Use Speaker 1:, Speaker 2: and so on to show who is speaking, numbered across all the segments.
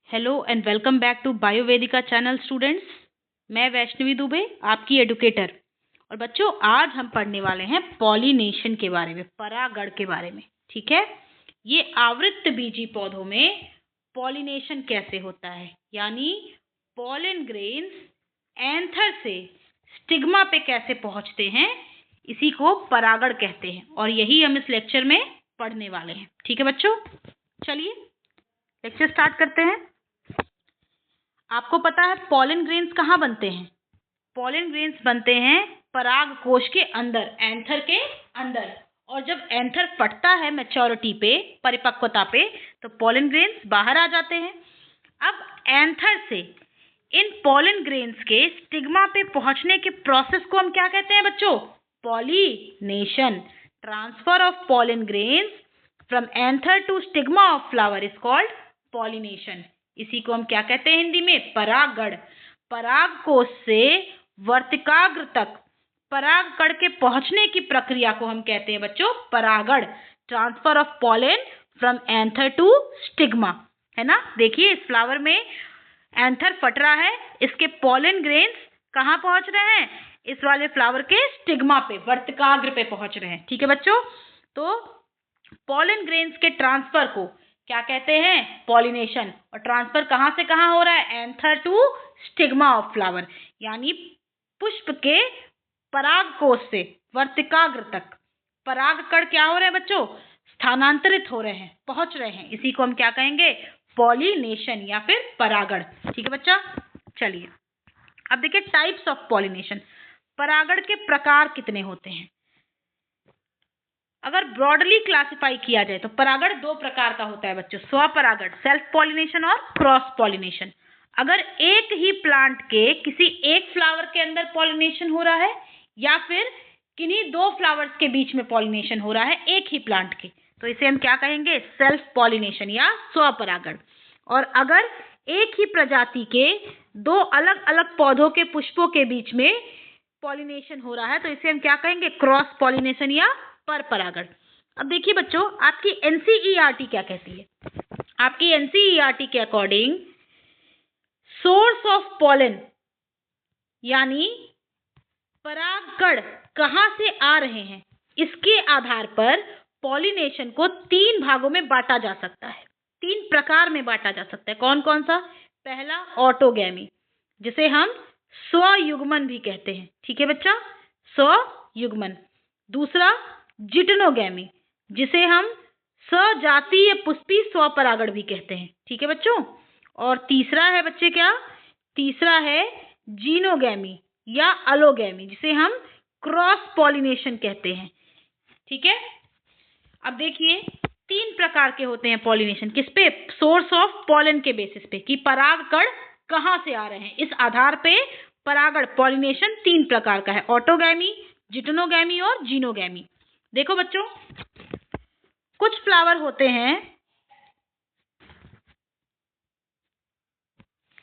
Speaker 1: Hello and welcome back to Biovedika channel students. मैं वैष्णवी दुबे, आपकी educator. और बच्चों, आज हम पढ़ने वाले हैं पॉलिनेशन के बारे में, परागण के बारे में। ठीक है, ये आवृत्त बीजी पौधों में पॉलिनेशन कैसे होता है, यानी पॉलन ग्रेन्स एंथर से स्टिग्मा पे कैसे पहुंचते हैं, इसी को परागण कहते हैं। और यही हम इस लेक्चर में पढ़ने वाले हैं। ठीक है बच्चों, चलिए लेक्चर स्टार्ट करते हैं। आपको पता है पॉलन ग्रेन्स कहाँ बनते हैं? पॉलन ग्रेन्स बनते हैं पराग कोश के अंदर, एंथर के अंदर। और जब एंथर फटता है मैच्योरिटी पे, परिपक्वता पे, तो पॉलन ग्रेन्स बाहर आ जाते हैं। अब एंथर से इन पॉलन ग्रेन्स के स्टिग्मा पे पहुंचने के प्रोसेस को हम क्या कहते हैं बच्चों? Pollination. Transfer of pollen grains from anther to stigma of flower is called pollination. इसी को हम क्या कहते हैं हिंदी में? परागण। पराग कोश से वर्तिकाग्र तक परागकण के पहुंचने की प्रक्रिया को हम कहते हैं बच्चों परागण। Transfer of pollen from anther to stigma, है ना। देखिए इस फ्लावर में एंथर फट रहा है, इसके पॉलन ग्रेन्स कहाँ पहुंच रहे हैं? इस वाले फ्लावर के स्टिग्मा पे, वर्तिकाग्र पे पहुंच रहे हैं। ठीक है बच्चों, तो पॉलन ग्रेन्स के ट्रांसफर को क्या कहते हैं? पॉलिनेशन। और ट्रांसफर कहाँ से कहाँ हो रहा है? Anther to stigma of flower, यानी पुष्प के पराग कोश से वर्तिकाग्र तक परागकण क्या हो रहे हैं बच्चों? स्थानांतरित हो रहे हैं, पहुंच रहे हैं। इसी को हम क्या कहेंगे? पॉलिनेशन या फिर परागण। ठीक है बच्चा, चलिए अब देखिए टाइप्स ऑफ पॉलिनेशन। परागण के प्रकार कितने होते हैं? अगर ब्रॉडली क्लासिफाई किया जाए तो परागण दो प्रकार का होता है बच्चों, स्वपरागण सेल्फ पॉलिनेशन और क्रॉस पॉलिनेशन। अगर एक ही प्लांट के किसी एक फ्लावर के अंदर पॉलिनेशन हो रहा है या फिर किन्हीं दो फ्लावर्स के बीच में पॉलिनेशन हो रहा है एक ही प्लांट के, तो इसे हम क्या कहेंगे? सेल्फ पॉलिनेशन या स्वपरागण। और अगर एक ही प्रजाति के दो अलग अलग पौधों के पुष्पों के बीच में पॉलिनेशन हो रहा है तो इसे हम क्या कहेंगे? क्रॉस पॉलिनेशन या पर परागण। अब देखिए बच्चों, आपकी एनसीईआरटी क्या कहती है? आपकी एनसीईआरटी के अकॉर्डिंग सोर्स ऑफ पॉलन, यानी परागकण कहाँ से आ रहे हैं, इसके आधार पर पॉलिनेशन को तीन भागों में बांटा जा सकता है, तीन प्रकार में बांटा जा सकता है। कौन कौन सा? पहला ऑटोगैमी, जिसे हम स्वयुग्मन भी कहते हैं। ठीक है बच्चा, स्वयुग्मन। दूसरा जिटनोगैमी, जिसे हम सजातीय पुष्पी स्वपरागण भी कहते हैं। ठीक है बच्चों। और तीसरा है बच्चे क्या? तीसरा है जीनोगैमी या अलोगैमी, जिसे हम क्रॉस पॉलिनेशन कहते हैं। ठीक है, अब देखिए तीन प्रकार के होते हैं पॉलिनेशन। किस पे? सोर्स ऑफ पॉलन के बेसिस पे, कि परागकण कहाँ से आ रहे हैं, इस आधार पे परागण पॉलिनेशन तीन प्रकार का है, ऑटोगैमी, जिटनोगैमी और जीनोगैमी। देखो बच्चों, कुछ फ्लावर होते हैं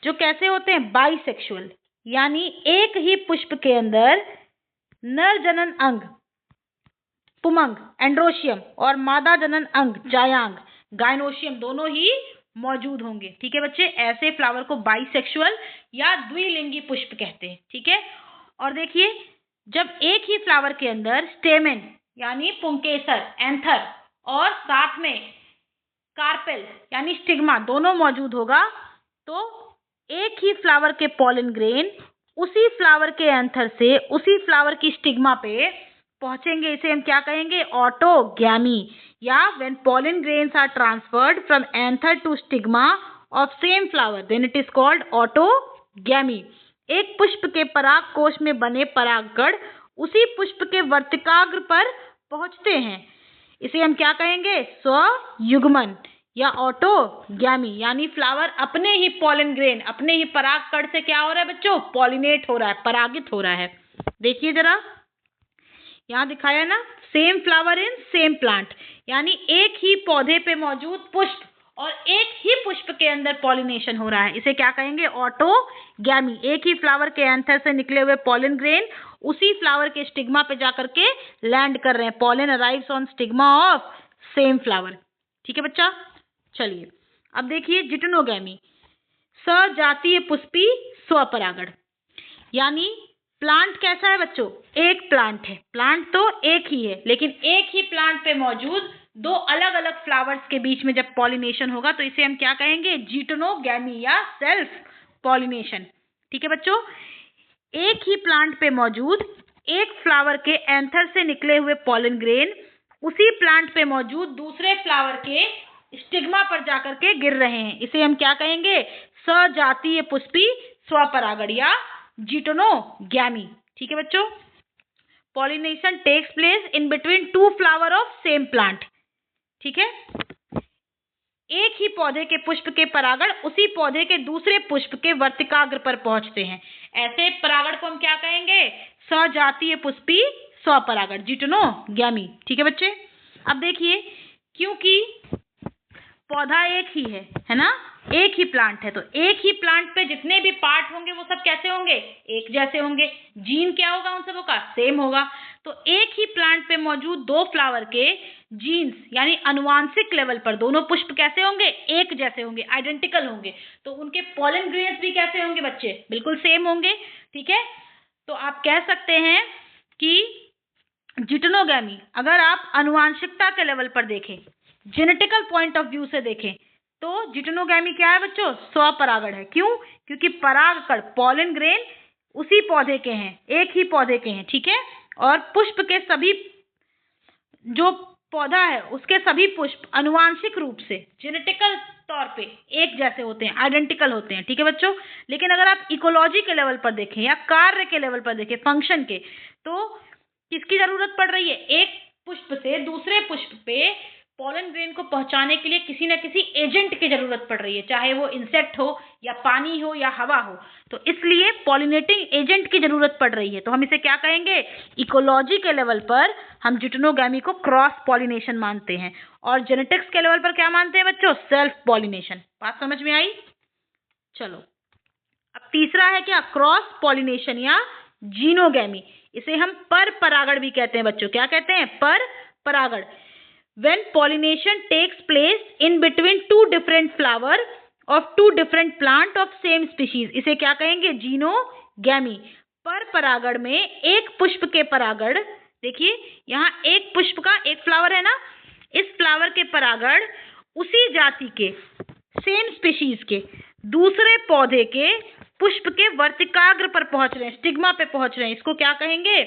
Speaker 1: जो कैसे होते हैं? बाइसेक्सुअल, यानी एक ही पुष्प के अंदर नर जनन अंग पुमंग एंड्रोशियम और मादा जनन अंग जायांग गायनोशियम दोनों ही मौजूद होंगे। ठीक है बच्चे, ऐसे फ्लावर को बाइसेक्सुअल या द्विलिंगी पुष्प कहते हैं। ठीक है, और देखिए जब एक ही फ्लावर के अंदर स्टेमेन यानी पुंकेसर, एंथर और साथ में कार्पेल यानी स्टिग्मा दोनों मौजूद होगा, तो एक ही फ्लावर के पॉलन ग्रेन उसी फ्लावर के एंथर से उसी फ्लावर की स्टिग्मा पे पहुंचेंगे। इसे हम क्या कहेंगे? ऑटोगैमी। या when pollen grains are transferred from anther to stigma of same flower then it is called autogamy. एक पुष्प के पराग कोश में बने परागकण उसी पुष्प के वर्तिकाग्र पर पहुंचते हैं, इसे हम क्या कहेंगे? स्वयुग्मन या ऑटोगैमी। यानी फ्लावर अपने ही पॉलन ग्रेन, अपने ही परागकण से क्या हो रहा है बच्चों? पॉलिनेट हो रहा है, परागित हो रहा है। देखिए जरा, यहाँ दिखाया ना, same flower in same plant, यानी एक ही पौधे पे मौजूद पुष्प और एक ही पुष्प के अंदर पॉलिनेशन हो रहा है, इसे क्या कहेंगे? ऑटोगैमी। एक ही फ्लावर के एंथर से निकले हुए पॉलन ग्रेन उसी फ्लावर के स्टिग्मा पे जाकर के लैंड कर रहे हैं। Pollen arrives on stigma of same flower. ठीक है बच्चा, चलिए अब देखिए जिटनोगैमी। सजातीय पुष्पी स्वपरागण। यानी प्लांट कैसा है बच्चों? एक प्लांट है, प्लांट तो एक ही है, लेकिन एक ही प्लांट पे मौजूद दो अलग अलग फ्लावर्स के बीच में जब पॉलिनेशन होगा तो इसे हम क्या कहेंगे? जिटोनोगैमी या सेल्फ पॉलिनेशन। ठीक है बच्चों, एक ही प्लांट पे मौजूद एक फ्लावर के एंथर से निकले हुए पॉलन ग्रेन उसी प्लांट पे मौजूद दूसरे फ्लावर के स्टिग्मा पर जाकर के गिर रहे हैं, इसे हम क्या कहेंगे? सजातीय पुष्पी स्वपरागण या जिटोनोगैमी। ठीक है बच्चों, pollination takes place in between two flower of same plant. ठीक है, एक ही पौधे के पुष्प के परागण उसी पौधे के दूसरे पुष्प के वर्तिकाग्र पर पहुंचते हैं, ऐसे परागण को हम क्या कहेंगे? सजातीय पुष्पी स्वपरागण, जिटोनोगैमी। ठीक है बच्चे, अब देखिए, क्योंकि पौधा एक ही है ना, एक ही प्लांट है, तो एक ही प्लांट पे जितने भी पार्ट होंगे वो सब कैसे होंगे? एक जैसे होंगे। जीन क्या होगा उन सबों का? सेम होगा। तो एक ही प्लांट पे मौजूद दो फ्लावर के जीन्स यानी अनुवांशिक लेवल पर दोनों पुष्प कैसे होंगे? एक जैसे होंगे, आइडेंटिकल होंगे। तो उनके पॉलन ग्रेन्स भी कैसे होंगे बच्चे? बिल्कुल सेम होंगे। ठीक है, तो आप कह सकते हैं कि जिटोनोगैमी अगर आप अनुवांशिकता के लेवल पर देखें, जेनेटिकल पॉइंट ऑफ व्यू से देखें, तो जिटोनोगैमी क्या है बच्चों? स्वपरागण है। क्यों? क्योंकि परागकण पॉलन ग्रेन उसी पौधे के हैं, एक ही पौधे के हैं। ठीक है, और पुष्प के सभी, जो पौधा है उसके सभी पुष्प अनुवांशिक रूप से जेनेटिकल तौर पे एक जैसे होते हैं, आइडेंटिकल होते हैं। ठीक है बच्चों, लेकिन अगर आप इकोलॉजी के लेवल पर देखें या कार्य के लेवल पर देखें, फंक्शन के, तो किसकी जरूरत पड़ रही है? एक पुष्प से दूसरे पुष्प पे पॉलन ग्रेन को पहुंचाने के लिए किसी न किसी एजेंट की जरूरत पड़ रही है, चाहे वो इंसेक्ट हो या पानी हो या हवा हो। तो इसलिए पॉलिनेटिंग एजेंट की जरूरत पड़ रही है। तो हम इसे क्या कहेंगे? इकोलॉजी के लेवल पर हम जिटोनोगैमी को क्रॉस पॉलिनेशन मानते हैं, और जेनेटिक्स के लेवल पर क्या मानते हैं बच्चों? Self pollination. बात समझ में आई? चलो, अब तीसरा है क्या? क्रॉस पॉलिनेशन या जीनोगैमी। इसे हम पर परागण भी कहते हैं बच्चों। क्या कहते हैं? पर परागण। When pollination takes place in between two different flower of two different plant of same species, इसे क्या कहेंगे? जीनोगैमी। पर परागण में एक पुष्प के परागण, देखिए यहाँ एक पुष्प का एक फ्लावर है ना, इस फ्लावर के परागण उसी जाति के सेम स्पीशीज के दूसरे पौधे के पुष्प के वर्तिकाग्र पर पहुंच रहे हैं, स्टिग्मा पे पहुंच रहे हैं, इसको क्या कहेंगे?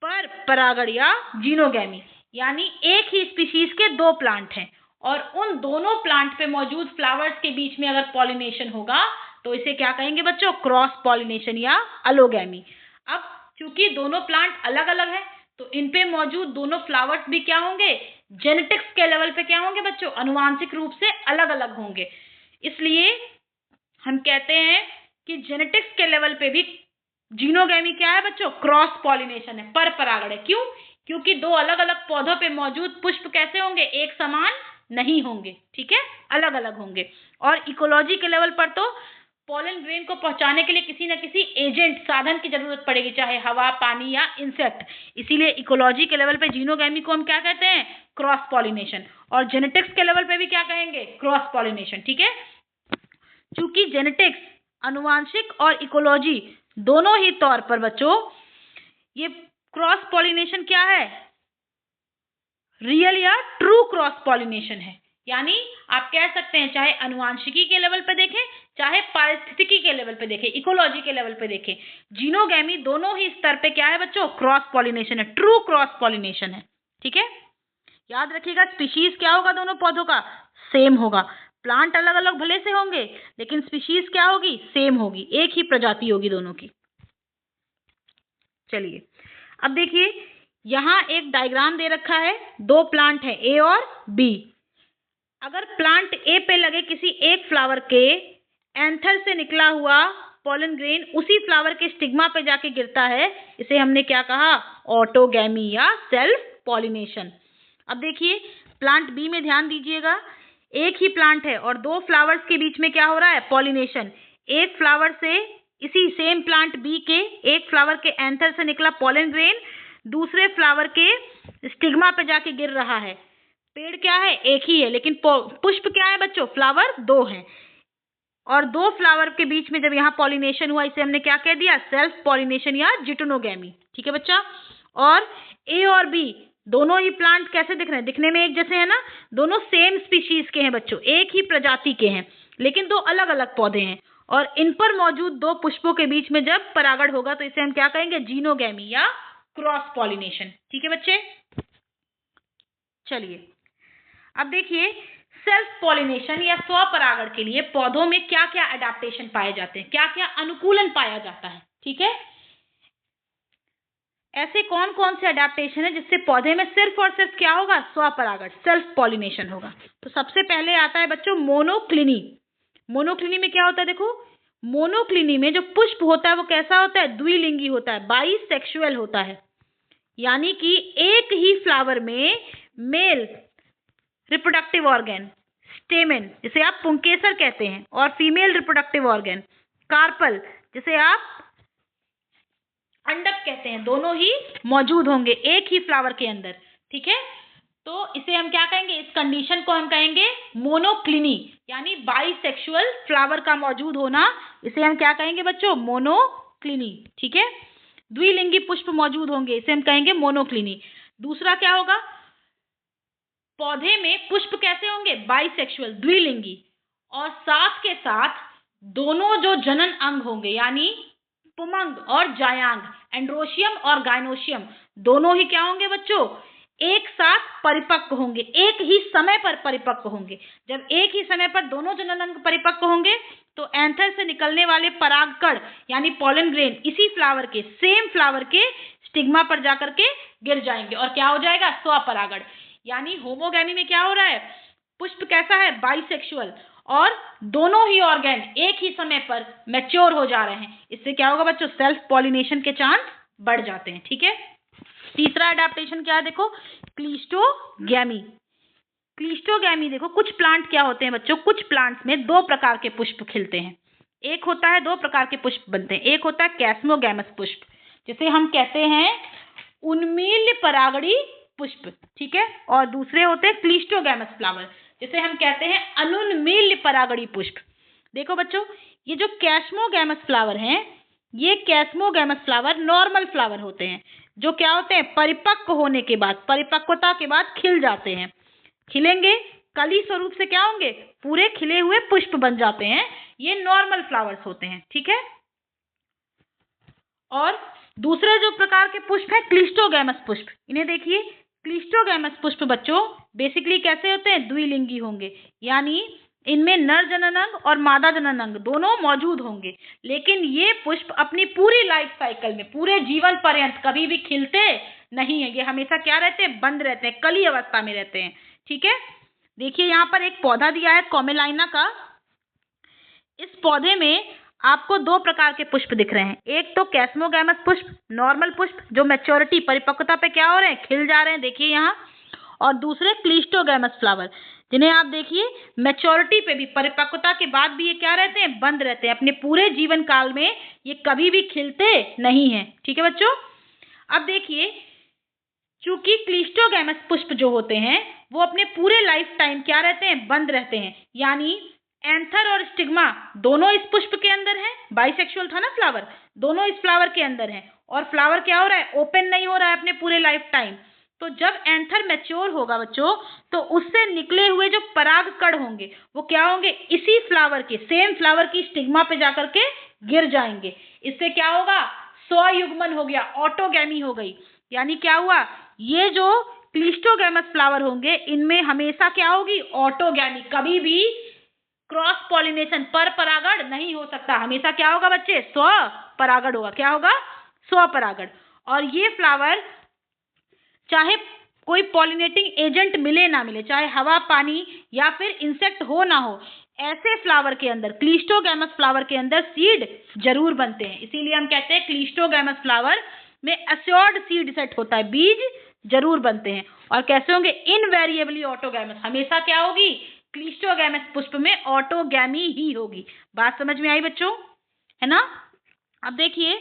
Speaker 1: पर परागण या जीनोगैमी। यानी एक ही स्पीशीज के दो प्लांट हैं और उन दोनों प्लांट पे मौजूद फ्लावर्स के बीच में अगर पॉलिनेशन होगा तो इसे क्या कहेंगे बच्चों? क्रॉस पॉलिनेशन या अलोगैमी। अब चूंकि दोनों प्लांट अलग अलग है तो इन पे मौजूद दोनों फ्लावर्स भी क्या होंगे? जेनेटिक्स के लेवल पे क्या होंगे बच्चों? अनुवांशिक रूप से अलग अलग होंगे। इसलिए हम कहते हैं कि जेनेटिक्स के लेवल पे भी जीनोगैमी क्या है बच्चों? क्रॉस पॉलिनेशन है, पर परागण है। क्यों? क्योंकि दो अलग अलग पौधों पे मौजूद पुष्प कैसे होंगे? एक समान नहीं होंगे। ठीक है, अलग अलग होंगे। और इकोलॉजी के लेवल पर तो पॉलन ग्रेन को पहुंचाने के लिए किसी न किसी एजेंट, साधन की जरूरत पड़ेगी, चाहे हवा, पानी या इंसेक्ट। इसीलिए इकोलॉजी के लेवल पे जीनोगैमी को हम क्या कहते हैं? Cross pollination. और जेनेटिक्स के लेवल पे भी क्या कहेंगे? Cross pollination. ठीक है, चूंकि जेनेटिक्स, अनुवांशिक और इकोलॉजी दोनों ही तौर पर बच्चों ये क्रॉस पॉलिनेशन क्या है? रियल या ट्रू क्रॉस पॉलिनेशन है। यानी आप कह सकते हैं चाहे अनुवांशिकी के लेवल पे देखें, चाहे पारिस्थितिकी के लेवल पे देखें, इकोलॉजी के लेवल पे देखें, जीनोगैमी दोनों ही स्तर पे क्या है बच्चों? क्रॉस पॉलिनेशन है, ट्रू क्रॉस पॉलिनेशन है। ठीक है, याद रखिएगा स्पीशीज क्या होगा? दोनों पौधों का सेम होगा। प्लांट अलग अलग भले से होंगे लेकिन स्पीशीज क्या होगी? सेम होगी, एक ही प्रजाति होगी दोनों की। चलिए अब देखिए, यहाँ एक डायग्राम दे रखा है, दो प्लांट है ए और बी। अगर प्लांट ए पे लगे किसी एक फ्लावर के एंथर से निकला हुआ पॉलन ग्रेन उसी फ्लावर के स्टिग्मा पे जाके गिरता है, इसे हमने क्या कहा? ऑटोगैमी या सेल्फ पॉलिनेशन। अब देखिए प्लांट बी में ध्यान दीजिएगा, एक ही प्लांट है और दो फ्लावर्स के बीच में क्या हो रहा है? पॉलिनेशन। एक फ्लावर से, इसी सेम प्लांट बी के एक फ्लावर के एंथर से निकला पॉलन ग्रेन दूसरे फ्लावर के स्टिग्मा पे जाके गिर रहा है। पेड़ क्या है? एक ही है, लेकिन पुष्प क्या है बच्चों? फ्लावर दो हैं। और दो फ्लावर के बीच में जब यहाँ पॉलिनेशन हुआ, इसे हमने क्या कह दिया, सेल्फ पॉलिनेशन या जिटोनोगैमी। ठीक है बच्चा। और ए और बी दोनों ही प्लांट कैसे दिख रहे हैं, दिखने में एक जैसे है ना, दोनों सेम स्पीशीज के हैं बच्चों, एक ही प्रजाति के हैं, लेकिन दो अलग अलग पौधे हैं। और इन पर मौजूद दो पुष्पों के बीच में जब परागण होगा तो इसे हम क्या कहेंगे, जीनोगैमी या क्रॉस पॉलिनेशन। ठीक है बच्चे। चलिए अब देखिए, सेल्फ पॉलिनेशन या स्वपरागण के लिए पौधों में क्या क्या एडेप्टेशन पाए जाते हैं, क्या क्या अनुकूलन पाया जाता है। ठीक है, ऐसे कौन कौन से एडेप्टेशन है जिससे पौधे में सिर्फ और सिर्फ क्या होगा, स्वपरागण, सेल्फ पॉलिनेशन होगा। तो सबसे पहले आता है बच्चों मोनोक्लिनी। मोनोक्लिनी में क्या होता है, देखो मोनोक्लिनी में जो पुष्प होता है वो कैसा होता है, द्विलिंगी होता है, बाइसेक्सुअल होता है। यानी कि एक ही फ्लावर में मेल रिप्रोडक्टिव ऑर्गन स्टेमेन, जिसे आप पुंकेसर कहते हैं, और फीमेल रिप्रोडक्टिव ऑर्गन कार्पल, जिसे आप अंडक कहते हैं, दोनों ही मौजूद होंगे एक ही फ्लावर के अंदर। ठीक है, तो इसे हम क्या कहेंगे, इस कंडीशन को हम कहेंगे मोनोक्लिनी, यानी बाइसेक्सुअल फ्लावर का मौजूद होना, इसे हम क्या कहेंगे बच्चों, मोनोक्लिनी। ठीक है, द्विलिंगी पुष्प मौजूद होंगे, इसे हम कहेंगे मोनोक्लिनी। दूसरा क्या होगा, पौधे में पुष्प कैसे होंगे, बाइसेक्सुअल, द्विलिंगी, और साथ के साथ दोनों जो जनन अंग होंगे, यानी पुमंग और जायांग, एंड्रोशियम और गायनोशियम, दोनों ही क्या होंगे बच्चों, एक साथ परिपक्व होंगे, एक ही समय पर परिपक्व होंगे। जब एक ही समय पर दोनों जनन अंग परिपक्व होंगे तो एंथर से निकलने वाले परागकण यानी पॉलन ग्रेन इसी फ्लावर के, सेम फ्लावर के स्टिग्मा पर जाकर के गिर जाएंगे और क्या हो जाएगा, स्वपरागण। यानी होमोगैमी में क्या हो रहा है, पुष्प कैसा है, बाइसेक्सुअल, और दोनों ही ऑर्गन एक ही समय पर मैच्योर हो जा रहे हैं। इससे क्या होगा बच्चों, सेल्फ पॉलिनेशन के चांस बढ़ जाते हैं। ठीक है, तीसरा एडेप्टेशन क्या है, देखो क्लिस्टोगैमी। क्लिस्टोगैमी देखो, कुछ प्लांट क्या होते हैं बच्चों, कुछ प्लांट्स में दो प्रकार के पुष्प खिलते हैं। एक होता है, दो प्रकार के पुष्प बनते हैं, एक होता है कैस्मोगैमस पुष्प, जिसे हम कहते हैं उन्मील्य परागणी पुष्प। ठीक है, और दूसरे होते हैं क्लिस्टोगैमस फ्लावर, जिसे हम कहते हैं अनुन्मील्य परागणी पुष्प। देखो बच्चों, ये जो कैस्मोगैमस फ्लावर हैं, ये कैस्मोगैमस फ्लावर नॉर्मल फ्लावर होते हैं, जो क्या होते हैं, परिपक्व होने के बाद, परिपक्वता के बाद खिल जाते हैं, खिलेंगे, कली स्वरूप से क्या होंगे, पूरे खिले हुए पुष्प बन जाते हैं। ये नॉर्मल फ्लावर्स होते हैं। ठीक है, और दूसरे जो प्रकार के पुष्प है क्लिस्टोगैमस पुष्प, इन्हें देखिए, क्लिस्टोगैमस पुष्प बच्चों बेसिकली कैसे होते हैं, द्विलिंगी होंगे, यानी इनमें नर जनन अंग और मादा जनन अंग दोनों मौजूद होंगे, लेकिन ये पुष्प अपनी पूरी लाइफ साइकिल में, पूरे जीवन पर्यंत कभी भी खिलते नहीं है, ये हमेशा क्या रहते हैं, बंद रहते हैं, कली अवस्था में रहते हैं। ठीक है, देखिए यहाँ पर एक पौधा दिया है कॉमेलाइना का, इस पौधे में आपको दो प्रकार के पुष्प दिख रहे हैं, एक तो कैस्मोगैमस पुष्प, नॉर्मल पुष्प जो मैच्योरिटी, परिपक्वता पे क्या हो रहे हैं, खिल जा रहे हैं, देखिए यहाँ, और दूसरे क्लिस्टोगैमस फ्लावर, जिन्हें आप देखिए मैच्योरिटी पे भी, परिपक्वता के बाद भी ये क्या रहते हैं, बंद रहते हैं, अपने पूरे जीवन काल में ये कभी भी खिलते नहीं हैं। ठीक है बच्चों, अब देखिए, चूंकि क्लिस्टोगैमस पुष्प जो होते हैं वो अपने पूरे लाइफ टाइम क्या रहते हैं, बंद रहते हैं, यानी एंथर और स्टिग्मा दोनों इस पुष्प के अंदर है, बाइसेक्सुअल था ना फ्लावर, दोनों इस फ्लावर के अंदर है, और फ्लावर क्या हो रहा है, ओपन नहीं हो रहा है अपने पूरे लाइफ टाइम। तो जब एंथर मैच्योर होगा बच्चों, तो उससे निकले हुए जो पराग कण होंगे वो क्या होंगे, इसी फ्लावर के, सेम फ्लावर की स्टिग्मा पे जाकर के गिर जाएंगे। इससे क्या होगा, स्वयुग्मन हो गया, ऑटोगैमी हो गई। यानी क्या हुआ, ये जो क्लिस्टोगैमस फ्लावर होंगे इनमें हमेशा क्या होगी, ऑटोगैमी, कभी भी क्रॉस पॉलिनेशन, पर परागण नहीं हो सकता, हमेशा क्या होगा बच्चे, स्व परागण होगा। क्या होगा, स्व परागण। और ये फ्लावर चाहे कोई पॉलिनेटिंग एजेंट मिले ना मिले, चाहे हवा, पानी या फिर इंसेक्ट हो ना हो, ऐसे फ्लावर के अंदर, क्लिस्टोगैमस फ्लावर के अंदर सीड जरूर बनते हैं। इसीलिए हम कहते हैं क्लिस्टोगैमस फ्लावर में एस्योर्ड सीड सेट होता है, बीज जरूर बनते हैं। और कैसे होंगे, इनवेरिएबली ऑटोगैमस, हमेशा क्या होगी, क्लिस्टोगैमस पुष्प में ऑटोगैमी ही होगी। बात समझ में आई बच्चों, है ना। अब देखिए,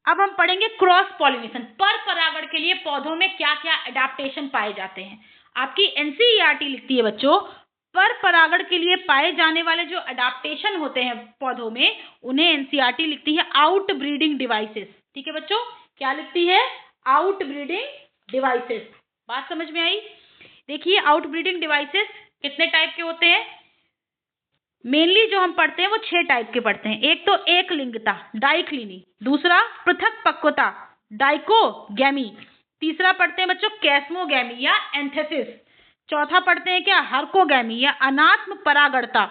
Speaker 1: अब हम पढ़ेंगे क्रॉस पॉलिनेशन, पर परागण के लिए पौधों में क्या क्या एडेप्टेशन पाए जाते हैं। आपकी एनसीईआरटी लिखती है बच्चों, पर परागण के लिए पाए जाने वाले जो अडाप्टेशन होते हैं पौधों में, उन्हें एनसीईआरटी लिखती है आउट ब्रीडिंग डिवाइसेस। ठीक है बच्चों, क्या लिखती है? Out breeding devices. बात समझ में आई? देखिए आउट ब्रीडिंग डिवाइसेस कितने टाइप के होते हैं? मेनली जो हम पढ़ते हैं वो 6 टाइप के पढ़ते हैं। एक तो एक लिंगता डाइक्लिनी, दूसरा पृथक पक्वता डाइकोगैमी, तीसरा पढ़ते हैं बच्चों कैस्मोगैमी या एंथेसिस, चौथा पढ़ते हैं क्या हर्कोगैमी या अनात्म परागणता,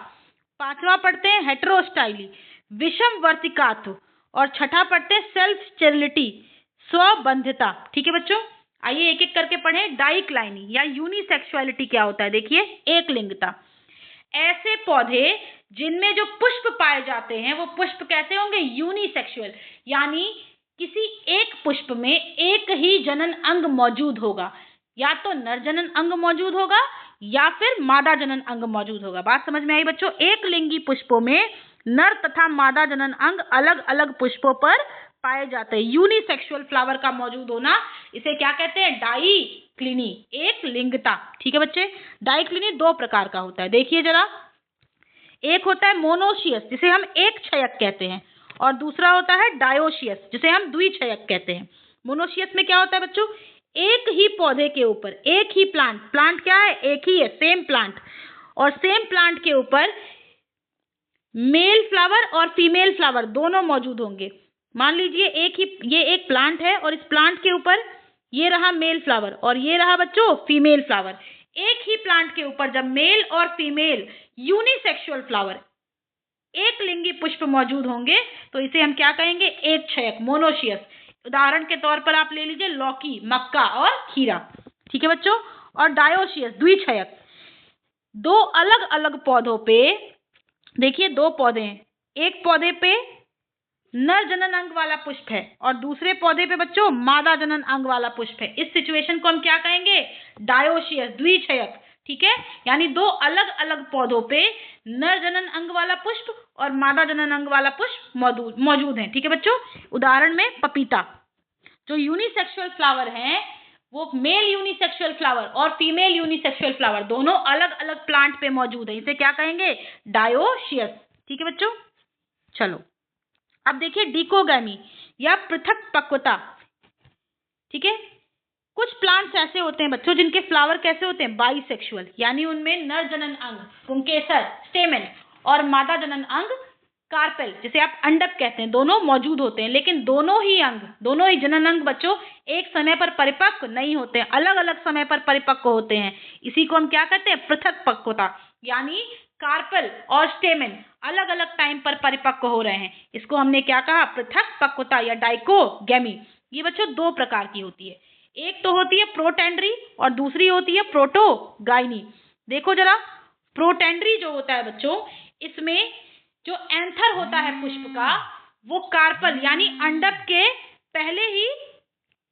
Speaker 1: पांचवा पढ़ते हैं हेटेरोस्टाइली विषम वर्तिकात्व, और छठा पढ़ते हैं सेल्फ स्टेरिलिटी स्वबंधिता। ठीक है बच्चों, आइए एक एक करके पढ़ें। डाइक्लाइनी या यूनिसेक्सुअलिटी क्या होता है? देखिए एक लिंगता, ऐसे पौधे जिनमें जो पुष्प पाए जाते हैं वो पुष्प कैसे होंगे? यूनिसेक्सुअल, यानी किसी एक पुष्प में एक ही जनन अंग मौजूद होगा, या तो नर जनन अंग मौजूद होगा या फिर मादा जनन अंग मौजूद होगा। बात समझ में आई बच्चों? एक लिंगी पुष्पों में नर तथा मादा जनन अंग अलग अलग पुष्पों पर पाए जाते हैं। यूनिसेक्सुअल फ्लावर का मौजूद होना, इसे क्या कहते हैं? डाइक्लिनी, एक लिंगता। ठीक है बच्चे, डाइक्लिनी 2 प्रकार का होता है। देखिए जरा, एक होता है मोनोशियस जिसे हम एक क्षयक कहते हैं, और दूसरा होता है डायोशियस जिसे हम द्विक्षयक कहते हैं। मोनोशियस में क्या होता है बच्चों? एक ही पौधे के ऊपर एक ही प्लांट क्या है? एक ही है, सेम प्लांट, और सेम प्लांट के ऊपर मेल फ्लावर और फीमेल फ्लावर दोनों मौजूद होंगे। मान लीजिए ये एक प्लांट है और इस प्लांट के ऊपर ये रहा मेल फ्लावर और ये रहा बच्चों फीमेल फ्लावर। एक ही प्लांट के ऊपर जब मेल और फीमेल यूनिसेक्सुअल फ्लावर एक लिंगी पुष्प मौजूद होंगे तो इसे हम क्या कहेंगे? एक क्षयक, मोनोशियस। उदाहरण के तौर पर आप ले लीजिए लौकी, मक्का और खीरा। ठीक है बच्चों, और डायोशियस द्विक्षयक, 2 अलग अलग पौधों पे, देखिए 2 पौधे हैं, एक पौधे पे नर जनन अंग वाला पुष्प है और दूसरे पौधे पे बच्चों मादा जनन अंग वाला पुष्प है। इस सिचुएशन को हम क्या कहेंगे? डायोशियस, द्विक्षयक। ठीक है, यानी 2 अलग अलग पौधों पे नर जनन अंग वाला पुष्प और मादा जनन अंग वाला पुष्प मौजूद है। ठीक है बच्चों, उदाहरण में पपीता। जो यूनिसेक्सुअल फ्लावर हैं वो मेल यूनिसेक्सुअल फ्लावर और फीमेल यूनिसेक्सुअल फ्लावर दोनों अलग अलग प्लांट पे मौजूद है, इसे क्या कहेंगे? डायोशियस। ठीक है बच्चों, चलो अब देखिए डिकोगैमी या पृथक पक्वता। ठीक है, कुछ प्लांट्स ऐसे होते हैं बच्चों जिनके फ्लावर कैसे होते हैं? बाइसेक्सुअल, यानी उनमें नर जनन अंग पुंकेसर स्टेमन और मादा जनन अंग कार्पेल जिसे आप अंडक कहते हैं दोनों मौजूद होते हैं, लेकिन दोनों ही जनन अंग बच्चों एक समय पर परिपक्व नहीं होते हैं, अलग अलग समय पर परिपक्व होते हैं। इसी को हम क्या कहते हैं? पृथक पक्वता, यानी कार्पेल और स्टेमन अलग अलग टाइम पर परिपक्व हो रहे हैं। इसको हमने क्या कहा? पृथक पक्वता या डाइकोगैमी। ये बच्चों 2 प्रकार की होती है, एक तो होती है प्रोटेंड्री और दूसरी होती है प्रोटोगाइनी। देखो जरा, प्रोटेंड्री जो होता है बच्चों, इसमें जो एंथर होता है पुष्प का वो कार्पल यानी अंडक के पहले ही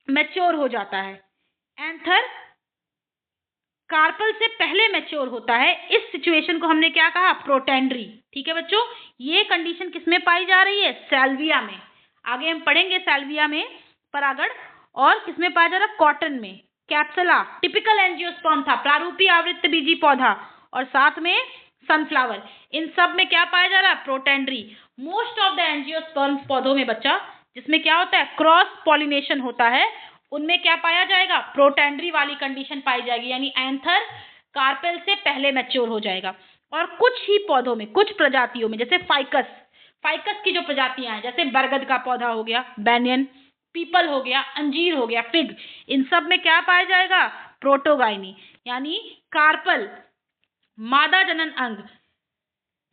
Speaker 1: मैच्योर हो जाता है। एंथर कार्पल से पहले मैच्योर होता है। इस सिचुएशन को हमने क्या कहा? प्रोटेंड्री। ठीक है बच्चों, ये कंडीशन किसमें पाई जा रही है? सैल्विया में। आगे हम पढ़ेंगे सैल्विया में परागण, और किसमें पाया जा रहा है? कॉटन में। कैप्सुला टिपिकल एंजियोस्पर्म था, प्रारूपी आवृत्त बीजी पौधा, और साथ में सनफ्लावर। इन सब में क्या पाया जा रहा है? Protandry. Most of the angiosperm पौधों में बच्चा जिसमें क्या होता है? क्रॉस पॉलिनेशन होता है, उनमें क्या पाया जाएगा? प्रोटेंड्री वाली कंडीशन पाई जाएगी, यानी एंथर कार्पेल से पहले मैच्योर हो जाएगा। और कुछ ही पौधों में, कुछ प्रजातियों में, जैसे फाइकस की जो प्रजातियां हैं, जैसे बरगद का पौधा हो गया, बैनियन, पीपल हो गया, अंजीर हो गया, फिग, इन सब में क्या पाया जाएगा? प्रोटोगाइनी, यानी कार्पल मादा जनन अंग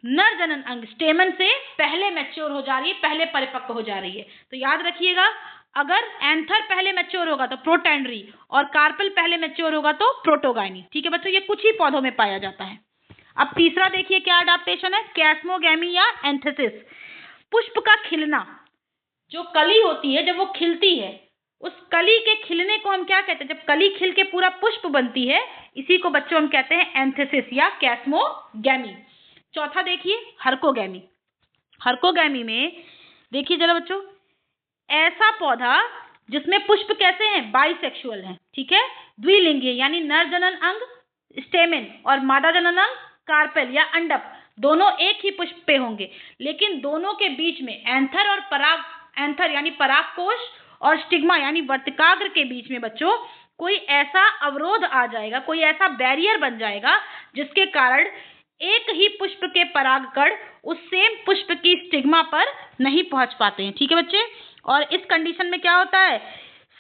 Speaker 1: नर जनन अंग स्टेमन से पहले मैच्योर हो जा रही है, पहले परिपक्व हो जा रही है। तो याद रखिएगा, अगर एंथर पहले मैच्योर होगा तो प्रोटेंड्री और कार्पल पहले मैच्योर होगा तो प्रोटोगाइनी। ठीक है बच्चों, ये कुछ ही पौधों में पाया जाता है। अब तीसरा देखिए क्या अडाप्टेशन है? कैस्मोगैमी या एंथेसिस। पुष्प का खिलना, जो कली होती है जब वो खिलती है, उस कली के खिलने को हम क्या कहते हैं? जब कली खिल के पूरा पुष्प बनती है, इसी को बच्चों हम कहते हैं एंथेसिस या कैस्मोगैमी। चौथा देखिए हर्कोगैमी। हर्कोगैमी में देखिए जरा बच्चों, ऐसा पौधा जिसमें पुष्प कैसे हैं? बाइसेक्सुअल हैं। ठीक है, द्विलिंगी, यानी नर जनन अंग स्टेमेन और मादा जनन अंग कार्पेल या अंडप दोनों एक ही पुष्प पे होंगे, लेकिन दोनों के बीच में एंथर और एंथर यानी परागकोश और स्टिग्मा यानी वर्तिकाग्र के बीच में बच्चों कोई ऐसा अवरोध आ जाएगा, कोई ऐसा बैरियर बन जाएगा जिसके कारण एक ही पुष्प के परागकण उस सेम पुष्प की स्टिग्मा पर नहीं पहुंच पाते हैं। ठीक है बच्चे, और इस कंडीशन में क्या होता है,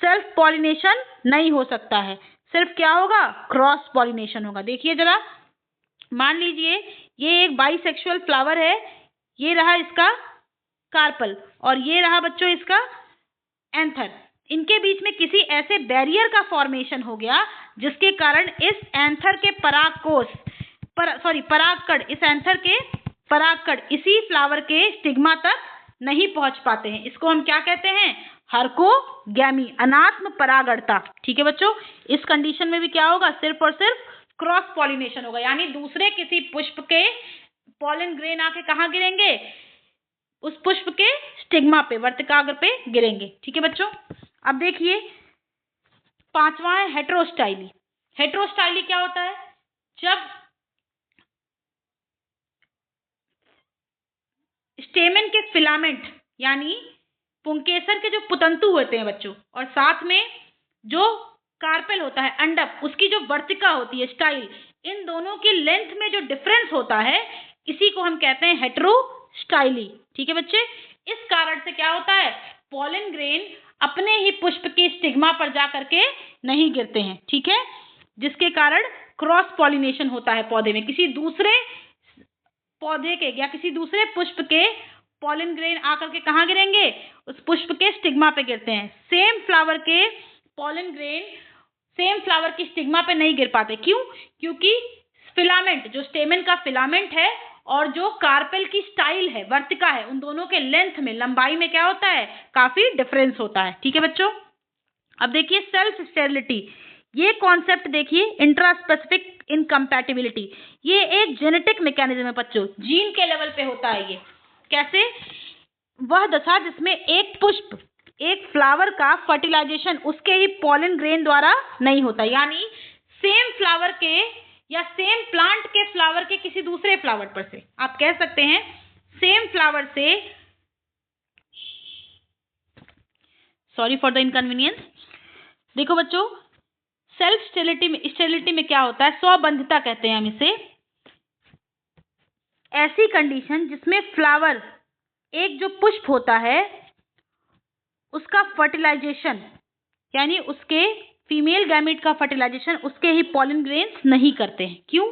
Speaker 1: सेल्फ पॉलिनेशन नहीं हो सकता है, सिर्फ क्या होगा, क्रॉस पॉलिनेशन होगा। देखिए जरा, मान लीजिए ये एक बाइसेक्सुअल फ्लावर है, ये रहा इसका कार्पल और ये रहा बच्चों इसका एंथर। इनके बीच में किसी ऐसे बैरियर का फॉर्मेशन हो गया जिसके कारण इस एंथर के परागकण इस एंथर के परागकण इसी फ्लावर के स्टिग्मा तक नहीं पहुंच पाते हैं। इसको हम क्या कहते हैं, हर्कोगैमी, अनात्म परागणता। ठीक है बच्चों, इस कंडीशन में भी क्या होगा, सिर्फ और सिर्फ क्रॉस पॉलिनेशन होगा, यानी दूसरे किसी पुष्प के पॉलन ग्रेन आके कहाँ गिरेंगे, उस पुष्प के स्टिग्मा पे, वर्तिकाग्र पे गिरेंगे। ठीक है बच्चों, अब देखिए पांचवा है हेटेरोस्टाइली। हेटेरोस्टाइली क्या होता है, जब स्टेमेन के फिलामेंट यानी पुंकेसर के जो पुतंतु होते हैं बच्चों, और साथ में जो कार्पेल होता है अंडप, उसकी जो वर्तिका होती है स्टाइल, इन दोनों की लेंथ में जो डिफरेंस होता है इसी को हम कहते हैं हेटेरोस्टाइली। ठीक है बच्चे, इस कारण से क्या होता है, पॉलन ग्रेन अपने ही पुष्प की स्टिग्मा पर जा करके नहीं गिरते हैं। ठीक है, जिसके कारण क्रॉस पॉलिनेशन होता है पौधे में, किसी दूसरे पौधे के या किसी दूसरे पुष्प के पॉलन ग्रेन आकर के कहाँ गिरेंगे, उस पुष्प के स्टिग्मा पे गिरते हैं। सेम फ्लावर के पॉलन ग्रेन सेम फ्लावर की स्टिग्मा पे नहीं गिर पाते। क्यों, क्योंकि फिलामेंट, जो स्टेमेन का फिलामेंट है और जो कार्पेल की स्टाइल है, वर्तिका है, उन दोनों के लेंथ में, लंबाई में क्या होता है, काफी डिफरेंस होता है। ठीक है बच्चों, अब देखिए सेल्फ स्टेरिलिटी, ये कॉन्सेप्ट देखिए, इंट्रास्पेसिफिक इनकम्पैटिबिलिटी, ये एक जेनेटिक मैकेनिज्म है बच्चों, जीन के लेवल पे होता है। ये कैसे, वह दशा जिसमें एक पुष्प, एक फ्लावर का फर्टिलाइजेशन उसके ही पॉलन ग्रेन द्वारा नहीं होता, यानी सेम फ्लावर के या सेम प्लांट के फ्लावर के किसी दूसरे फ्लावर पर से, आप कह सकते हैं सेम फ्लावर से, सॉरी फॉर द इनकन्वीनियंस। देखो बच्चों, सेल्फ स्टेरिलिटी में क्या होता है, स्वबंधिता कहते हैं हम इसे, ऐसी कंडीशन जिसमें फ्लावर, एक जो पुष्प होता है उसका फर्टिलाइजेशन, यानी उसके फीमेल गैमेट का फर्टिलाइजेशन उसके ही पॉलन ग्रेन्स नहीं करते हैं। क्यों,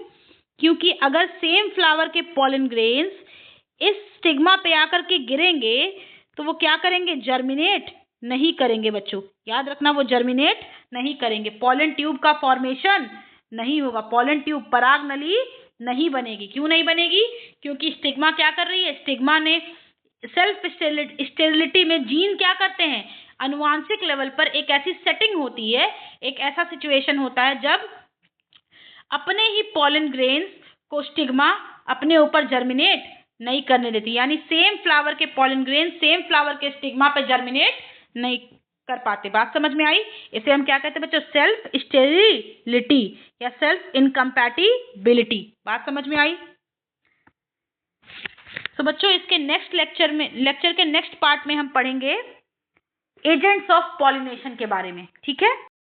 Speaker 1: क्योंकि अगर सेम फ्लावर के पॉलन ग्रेन्स इस स्टिग्मा पे आकर के गिरेंगे तो वो क्या करेंगे, जर्मिनेट नहीं करेंगे बच्चों, याद रखना, वो जर्मिनेट नहीं करेंगे, पॉलन ट्यूब का फॉर्मेशन नहीं होगा, पॉलन ट्यूब, पराग नली नहीं बनेगी। क्यों नहीं बनेगी, क्योंकि स्टिग्मा क्या कर रही है, स्टिग्मा ने सेल्फ स्टेरिलिटी में जीन क्या करते हैं, अनुवांशिक लेवल पर एक ऐसी सेटिंग होती है, एक ऐसा सिचुएशन होता है जब अपने ही पॉलन ग्रेन्स को स्टिग्मा अपने ऊपर जर्मिनेट नहीं करने देती, यानी सेम फ्लावर के पॉलन ग्रेन सेम फ्लावर के स्टिग्मा पे जर्मिनेट नहीं कर पाते। बात समझ में आई, इसे हम क्या कहते हैं बच्चों, सेल्फ स्टेरिलिटी या सेल्फ इनकम्पैटिबिलिटी। बात समझ में आई। तो बच्चों इसके लेक्चर के नेक्स्ट पार्ट में हम पढ़ेंगे एजेंट्स ऑफ पॉलिनेशन के बारे में। ठीक है।